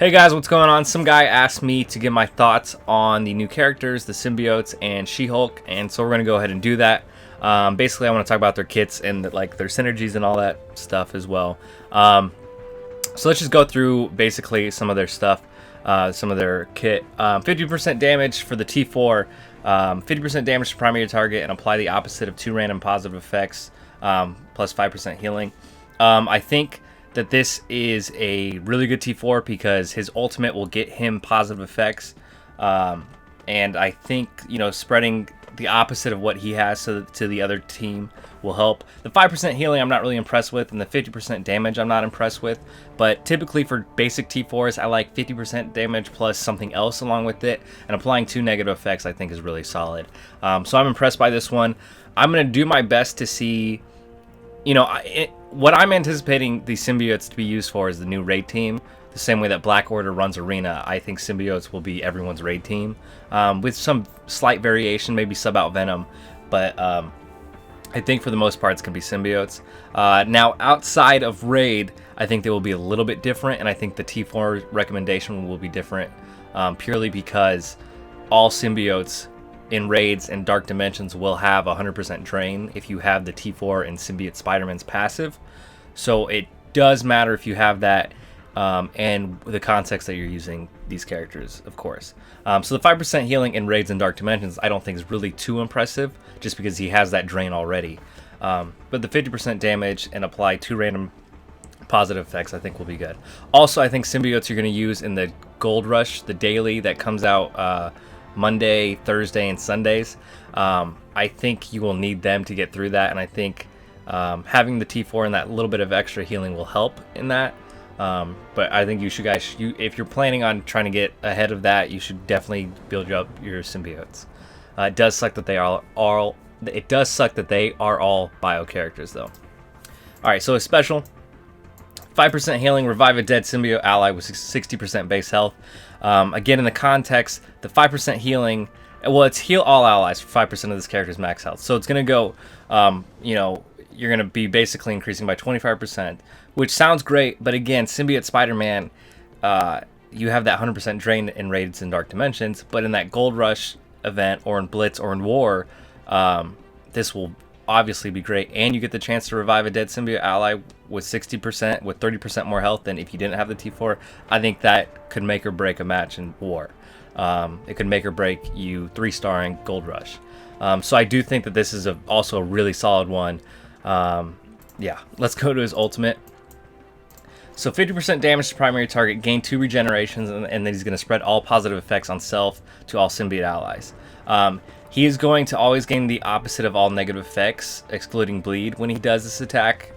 Hey guys, what's going on? Some guy asked me to give my thoughts on the new characters, the Symbiotes and She-Hulk, and so we're going to go ahead and do that. Basically, I want to talk about their kits and their synergies and all that stuff as well. So let's just go through basically some of their stuff, some of their kit. 50% damage for the T4, 50% damage to primary target, and apply the opposite of 2 random positive effects, plus 5% healing. I think that this is a really good T4 because his ultimate will get him positive effects, and I think, spreading the opposite of what he has to the other team will help. The 5% healing I'm not really impressed with, and the 50% damage I'm not impressed with, but typically for basic T4s I like 50% damage plus something else along with it, and applying 2 negative effects I think is really solid. So I'm impressed by this one. I'm going to do my best to see, what I'm anticipating the Symbiotes to be used for is the new raid team. The same way that Black Order runs Arena, I think Symbiotes will be everyone's raid team, with some slight variation, maybe sub out Venom, but I think for the most part it's going to be Symbiotes. Now, outside of raid, I think they will be a little bit different, and I think the T4 recommendation will be different, purely because all Symbiotes in raids and dark dimensions will have 100% drain if you have the T4 and Symbiote Spider-Man's passive. So it does matter if you have that, and the context that you're using these characters, of course. So the 5% healing in raids and dark dimensions I don't think is really too impressive, just because he has that drain already. But the 50% damage and apply 2 random positive effects I think will be good. Also, I think Symbiotes you're going to use in the Gold Rush, the daily that comes out Monday, Thursday, and Sundays. I think you will need them to get through that, and I think having the T4 and that little bit of extra healing will help in that. But I think if you're planning on trying to get ahead of that, you should definitely build up your Symbiotes. It does suck that they are all bio characters though. All right, so a special 5% healing, revive a dead symbiote ally with 60% base health. Again, in the context, the 5% healing, well, it's heal all allies for 5% of this character's max health. So it's going to go, you're going to be basically increasing by 25%, which sounds great. But again, Symbiote Spider-Man, you have that 100% drain in raids and dark dimensions. But in that Gold Rush event, or in Blitz, or in War, this will obviously be great, and you get the chance to revive a dead symbiote ally with 60%, with 30% more health than if you didn't have the T4. I think that could make or break a match in War. It could make or break you 3-starring Gold Rush. So I do think that this is also a really solid one. Yeah, let's go to his ultimate. So 50% damage to primary target, gain 2 regenerations, and then he's going to spread all positive effects on self to all symbiote allies. He is going to always gain the opposite of all negative effects, excluding bleed, when he does this attack.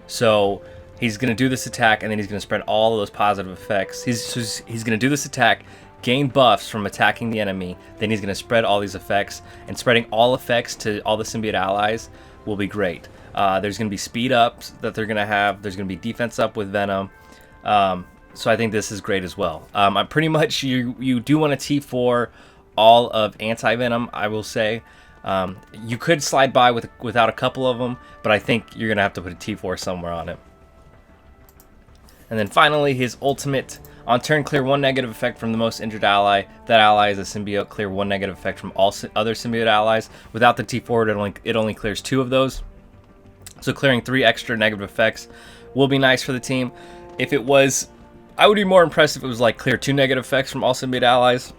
So he's going to do this attack, and then he's going to spread all of those positive effects. He's going to do this attack, gain buffs from attacking the enemy, then he's going to spread all these effects, and spreading all effects to all the symbiote allies will be great. There's going to be speed ups that they're going to have. There's going to be defense up with Venom. So I think this is great as well. I'm pretty much, you do want a T4 all of anti-venom, I will say. You could slide by without a couple of them, but I think you're going to have to put a T4 somewhere on it. And then finally, his ultimate. On turn, clear 1 negative effect from the most injured ally. That ally is a symbiote. Clear 1 negative effect from all other symbiote allies. Without the T4, it only clears 2 of those. So clearing 3 extra negative effects will be nice for the team. If it was, I would be more impressed if it was like clear 2 negative effects from all symbiote allies.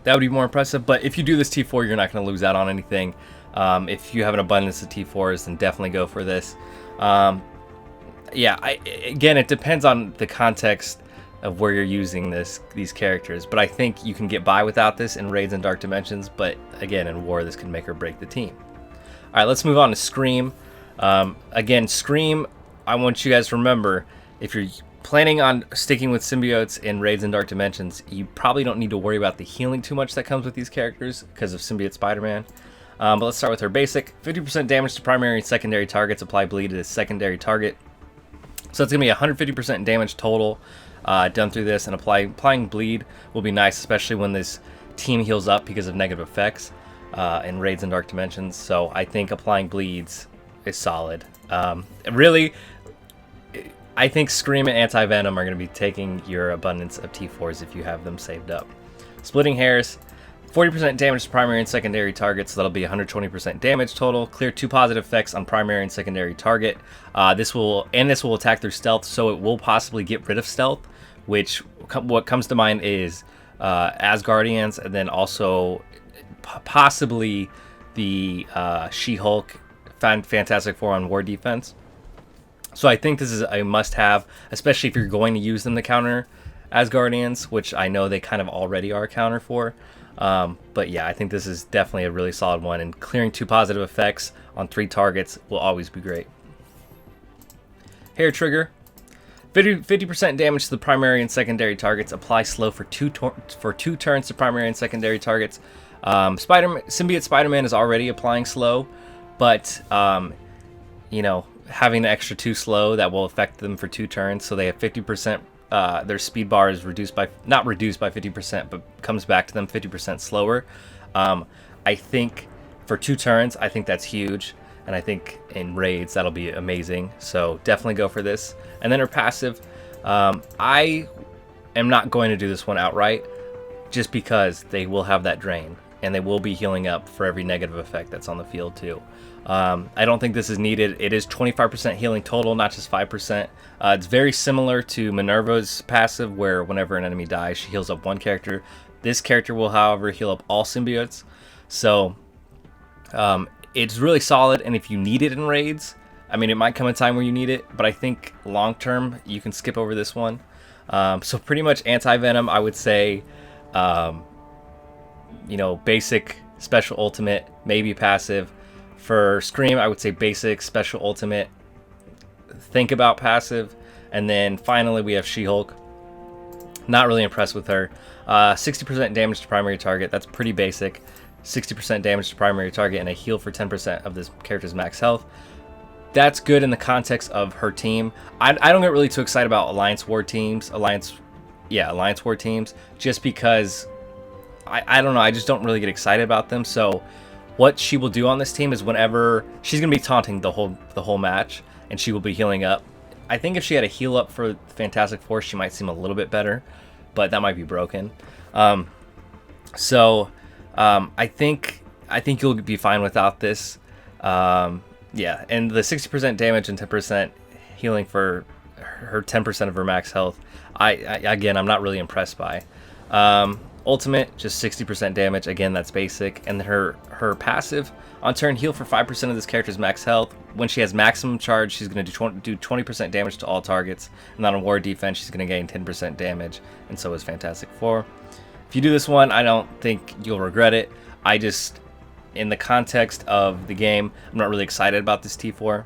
That would be more impressive, but if you do this T4, you're not going to lose out on anything. If you have an abundance of T4s, then definitely go for this. Yeah, again, it depends on the context of where you're using these characters, but I think you can get by without this in raids and dark dimensions, but again, in War, this can make or break the team. All right, let's move on to Scream. Again, Scream, I want you guys to remember, if you're planning on sticking with symbiotes in raids and dark dimensions, you probably don't need to worry about the healing too much that comes with these characters because of Symbiote Spider-Man. But let's start with her basic. 50% damage to primary and secondary targets. Apply bleed to the secondary target. So it's going to be 150% damage total done through this, and applying bleed will be nice, especially when this team heals up because of negative effects in raids and dark dimensions. So I think applying bleeds is solid. Really, I think Scream and Anti-Venom are going to be taking your abundance of T4s if you have them saved up. Splitting Hairs, 40% damage to primary and secondary targets, so that'll be 120% damage total. Clear 2 positive effects on primary and secondary target. This will attack through stealth, so it will possibly get rid of stealth, which what comes to mind is Asgardians, and then also possibly the She-Hulk Fantastic Four on war defense. So I think this is a must-have, especially if you're going to use them to counter Asgardians, which I know they kind of already are a counter for. But yeah, I think this is definitely a really solid one, and clearing 2 positive effects on 3 targets will always be great. Hair Trigger, 50% damage to the primary and secondary targets. Apply slow for two turns to primary and secondary targets. Symbiote Spider-Man is already applying slow, but you know, having the extra 2 slow, that will affect them for 2 turns, so they have 50%. Their speed bar is not reduced by 50%, but comes back to them 50% slower. I think for 2 turns, I think that's huge, and I think in raids that'll be amazing. So definitely go for this. And then her passive, I am not going to do this one outright, just because they will have that drain, and they will be healing up for every negative effect that's on the field too. I don't think this is needed. It is 25% healing total, not just 5%. It's very similar to Minerva's passive, where whenever an enemy dies, she heals up 1 character. This character will, however, heal up all symbiotes. So it's really solid, and if you need it in raids, I mean, it might come a time where you need it, but I think long term, you can skip over this one. So pretty much Anti-Venom, I would say, you know, basic, special ultimate, maybe passive. For Scream, I would say basic, special ultimate, think about passive, and then finally we have She-Hulk. Not really impressed with her. 60% damage to primary target, that's pretty basic. 60% damage to primary target and a heal for 10% of this character's max health. That's good in the context of her team. I don't get really too excited about Alliance War teams, just because I don't know, I just don't really get excited about them. So what she will do on this team is whenever she's going to be taunting the whole match, and she will be healing up. I think if she had a heal up for Fantastic Four, she might seem a little bit better, but that might be broken. I think you'll be fine without this. Yeah, and the 60% damage and 10% healing for her 10% of her max health, again, I'm not really impressed by. Ultimate, just 60% damage. Again, that's basic. And her passive, on turn, heal for 5% of this character's max health. When she has maximum charge, she's going to do 20% damage to all targets. And on a war defense, she's going to gain 10% damage. And so is Fantastic Four. If you do this one, I don't think you'll regret it. I just, in the context of the game, I'm not really excited about this T4.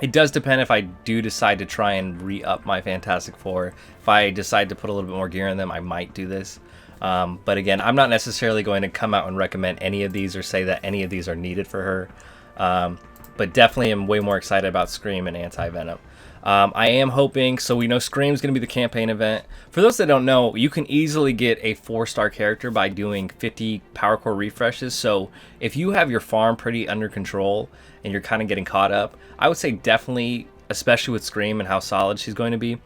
It does depend if I do decide to try and re-up my Fantastic Four. If I decide to put a little bit more gear in them, I might do this. But again, I'm not necessarily going to come out and recommend any of these or say that any of these are needed for her. But definitely am way more excited about Scream and Anti-Venom. I am hoping, so we know Scream's going to be the campaign event. For those that don't know, you can easily get a 4-star character by doing 50 Power Core refreshes. So if you have your farm pretty under control and you're kind of getting caught up, I would say definitely, especially with Scream and how solid she's going to be,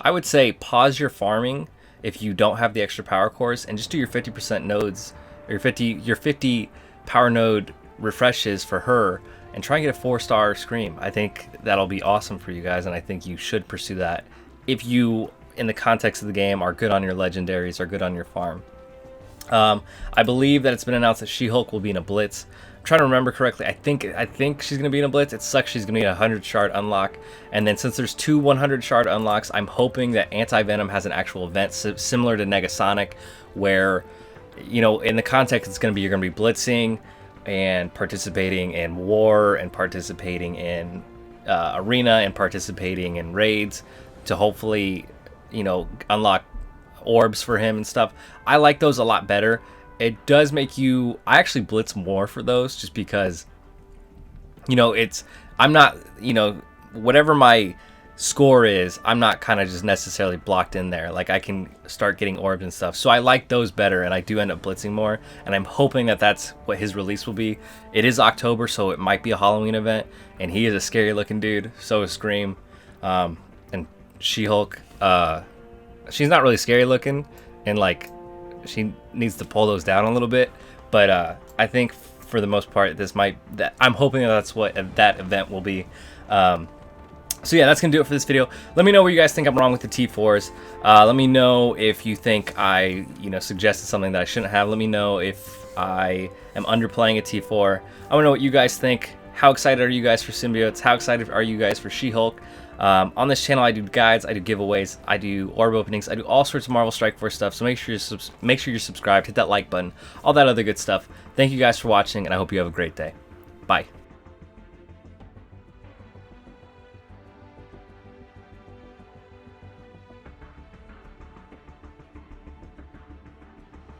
I would say pause your farming if you don't have the extra power cores, and just do your 50% nodes, or your 50 power node refreshes for her, and try and get a 4-star Scream. I think that'll be awesome for you guys, and I think you should pursue that if you, in the context of the game, are good on your legendaries or good on your farm. I believe that it's been announced that She-Hulk will be in a blitz. I'm trying to remember correctly. I think she's going to be in a blitz. It sucks she's going to be a 100 shard unlock. And then since there's 2 100 shard unlocks, I'm hoping that Anti-Venom has an actual event similar to Negasonic, where, you know, in the context it's going to be, you're going to be blitzing and participating in war and participating in arena and participating in raids to hopefully, you know, unlock orbs for him and stuff. I like those a lot better. It does make you, I actually blitz more for those, just because, you know, I'm not, you know, whatever my score is, I'm not kind of just necessarily blocked in there. Like, I can start getting orbs and stuff. So I like those better, and I do end up blitzing more, and I'm hoping that that's what his release will be. It is October, so it might be a Halloween event, and he is a scary looking dude. So is Scream. And She-Hulk. She's not really scary looking, and like she needs to pull those down a little bit. But I think for the most part, I'm hoping that's what that event will be. So yeah, that's gonna do it for this video. Let me know where you guys think I'm wrong with the T4s. Let me know if you think I, suggested something that I shouldn't have. Let me know if I am underplaying a T4. I wanna know what you guys think. How excited are you guys for Symbiotes? How excited are you guys for She-Hulk? On this channel, I do guides, I do giveaways, I do orb openings, I do all sorts of Marvel Strike Force stuff. So make sure you're subscribed, hit that like button, all that other good stuff. Thank you guys for watching, and I hope you have a great day. Bye.